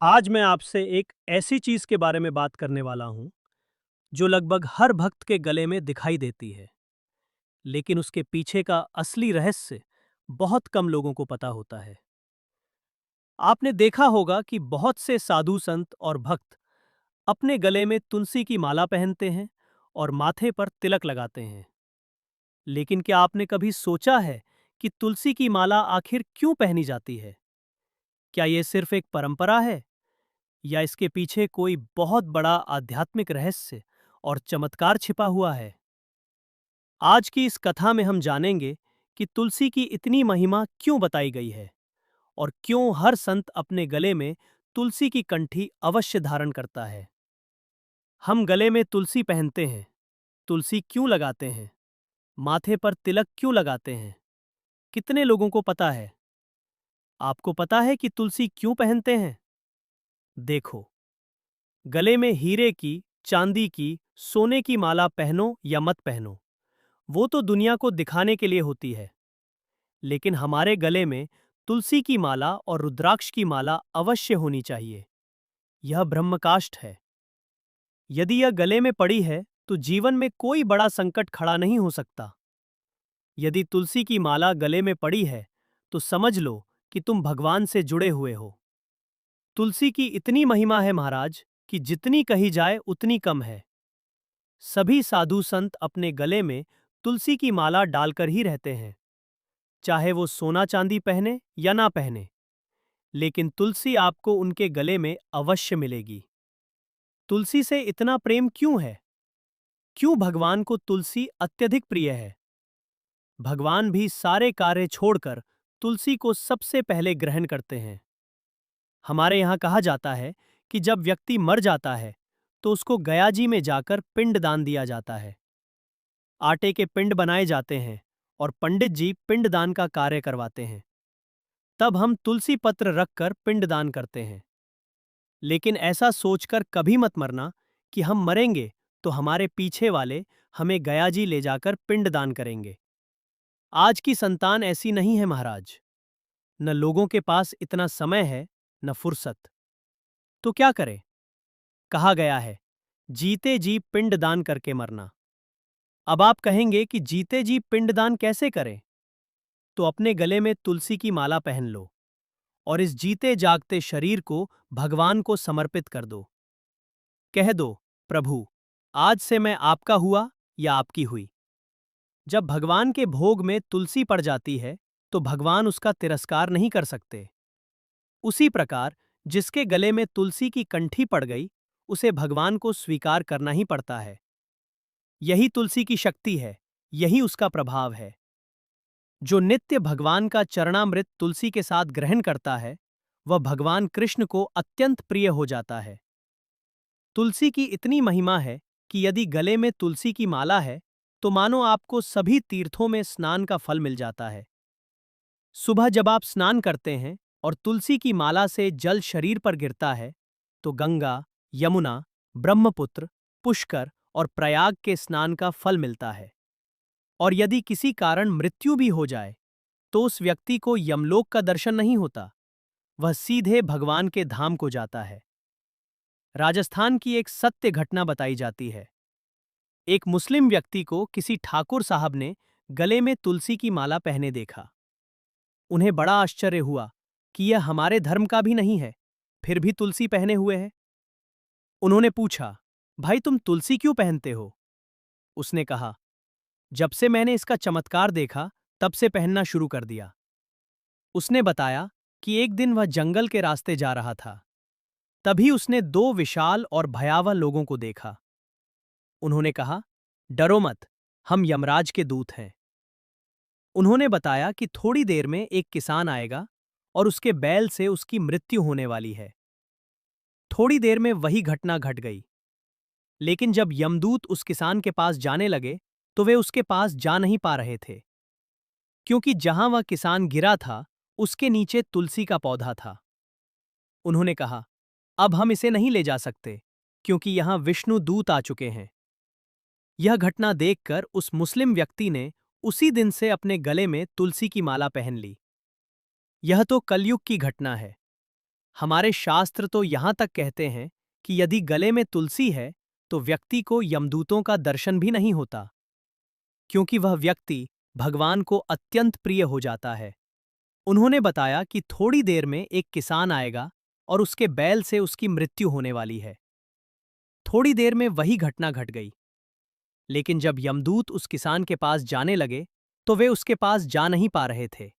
आज मैं आपसे एक ऐसी चीज के बारे में बात करने वाला हूं जो लगभग हर भक्त के गले में दिखाई देती है, लेकिन उसके पीछे का असली रहस्य बहुत कम लोगों को पता होता है। आपने देखा होगा कि बहुत से साधु संत और भक्त अपने गले में तुलसी की माला पहनते हैं और माथे पर तिलक लगाते हैं। लेकिन क्या आपने कभी सोचा है कि तुलसी की माला आखिर क्यों पहनी जाती है? क्या यह सिर्फ एक परंपरा है या इसके पीछे कोई बहुत बड़ा आध्यात्मिक रहस्य और चमत्कार छिपा हुआ है? आज की इस कथा में हम जानेंगे कि तुलसी की इतनी महिमा क्यों बताई गई है और क्यों हर संत अपने गले में तुलसी की कंठी अवश्य धारण करता है। हम गले में तुलसी पहनते हैं, तुलसी क्यों लगाते हैं, माथे पर तिलक क्यों लगाते हैं, कितने लोगों को पता है? आपको पता है कि तुलसी क्यों पहनते हैं? देखो, गले में हीरे की, चांदी की, सोने की माला पहनो या मत पहनो, वो तो दुनिया को दिखाने के लिए होती है। लेकिन हमारे गले में तुलसी की माला और रुद्राक्ष की माला अवश्य होनी चाहिए। यह ब्रह्मकाष्ठ है। यदि यह गले में पड़ी है तो जीवन में कोई बड़ा संकट खड़ा नहीं हो सकता। यदि तुलसी की माला गले में पड़ी है तो समझ लो कि तुम भगवान से जुड़े हुए हो। तुलसी की इतनी महिमा है महाराज कि जितनी कही जाए उतनी कम है। सभी साधु संत अपने गले में तुलसी की माला डालकर ही रहते हैं, चाहे वो सोना चांदी पहने या ना पहने, लेकिन तुलसी आपको उनके गले में अवश्य मिलेगी। तुलसी से इतना प्रेम क्यों है? क्यों भगवान को तुलसी अत्यधिक प्रिय है? भगवान भी सारे कार्य छोड़कर तुलसी को सबसे पहले ग्रहण करते हैं। हमारे यहाँ कहा जाता है कि जब व्यक्ति मर जाता है तो उसको गयाजी में जाकर पिंड दान दिया जाता है। आटे के पिंड बनाए जाते हैं और पंडित जी पिंड दान का कार्य करवाते हैं। तब हम तुलसी पत्र रखकर पिंड दान करते हैं। लेकिन ऐसा सोचकर कभी मत मरना कि हम मरेंगे तो हमारे पीछे वाले हमें गयाजी ले जाकर पिंड दान करेंगे। आज की संतान ऐसी नहीं है महाराज। न लोगों के पास इतना समय है, न फुर्सत। तो क्या करें? कहा गया है, जीते जी पिंड दान करके मरना। अब आप कहेंगे कि जीते जी पिंड दान कैसे करें? तो अपने गले में तुलसी की माला पहन लो और इस जीते जागते शरीर को भगवान को समर्पित कर दो। कह दो, प्रभु, आज से मैं आपका हुआ या आपकी हुई। जब भगवान के भोग में तुलसी पड़ जाती है तो भगवान उसका तिरस्कार नहीं कर सकते। उसी प्रकार जिसके गले में तुलसी की कंठी पड़ गई उसे भगवान को स्वीकार करना ही पड़ता है। यही तुलसी की शक्ति है, यही उसका प्रभाव है। जो नित्य भगवान का चरणामृत तुलसी के साथ ग्रहण करता है वह भगवान कृष्ण को अत्यंत प्रिय हो जाता है। तुलसी की इतनी महिमा है कि यदि गले में तुलसी की माला है तो मानो आपको सभी तीर्थों में स्नान का फल मिल जाता है। सुबह जब आप स्नान करते हैं और तुलसी की माला से जल शरीर पर गिरता है तो गंगा, यमुना, ब्रह्मपुत्र, पुष्कर और प्रयाग के स्नान का फल मिलता है। और यदि किसी कारण मृत्यु भी हो जाए तो उस व्यक्ति को यमलोक का दर्शन नहीं होता, वह सीधे भगवान के धाम को जाता है। राजस्थान की एक सत्य घटना बताई जाती है। एक मुस्लिम व्यक्ति को किसी ठाकुर साहब ने गले में तुलसी की माला पहने देखा। उन्हें बड़ा आश्चर्य हुआ कि यह हमारे धर्म का भी नहीं है, फिर भी तुलसी पहने हुए है। उन्होंने पूछा, भाई तुम तुलसी क्यों पहनते हो? उसने कहा, जब से मैंने इसका चमत्कार देखा तब से पहनना शुरू कर दिया। उसने बताया कि एक दिन वह जंगल के रास्ते जा रहा था। तभी उसने दो विशाल और भयावह लोगों को देखा। उन्होंने कहा, डरो मत, हम यमराज के दूत हैं। उन्होंने बताया कि थोड़ी देर में एक किसान आएगा और उसके बैल से उसकी मृत्यु होने वाली है। थोड़ी देर में वही घटना घट गई। लेकिन जब यमदूत उस किसान के पास जाने लगे तो वे उसके पास जा नहीं पा रहे थे, क्योंकि जहां वह किसान गिरा था उसके नीचे तुलसी का पौधा था। उन्होंने कहा, अब हम इसे नहीं ले जा सकते क्योंकि यहां विष्णु दूत आ चुके हैं। यह घटना देखकर उस मुस्लिम व्यक्ति ने उसी दिन से अपने गले में तुलसी की माला पहन ली। यह तो कलयुग की घटना है। हमारे शास्त्र तो यहाँ तक कहते हैं कि यदि गले में तुलसी है तो व्यक्ति को यमदूतों का दर्शन भी नहीं होता, क्योंकि वह व्यक्ति भगवान को अत्यंत प्रिय हो जाता है। उन्होंने बताया कि थोड़ी देर में एक किसान आएगा और उसके बैल से उसकी मृत्यु होने वाली है। थोड़ी देर में वही घटना घट गई, लेकिन जब यमदूत उस किसान के पास जाने लगे तो वे उसके पास जा नहीं पा रहे थे।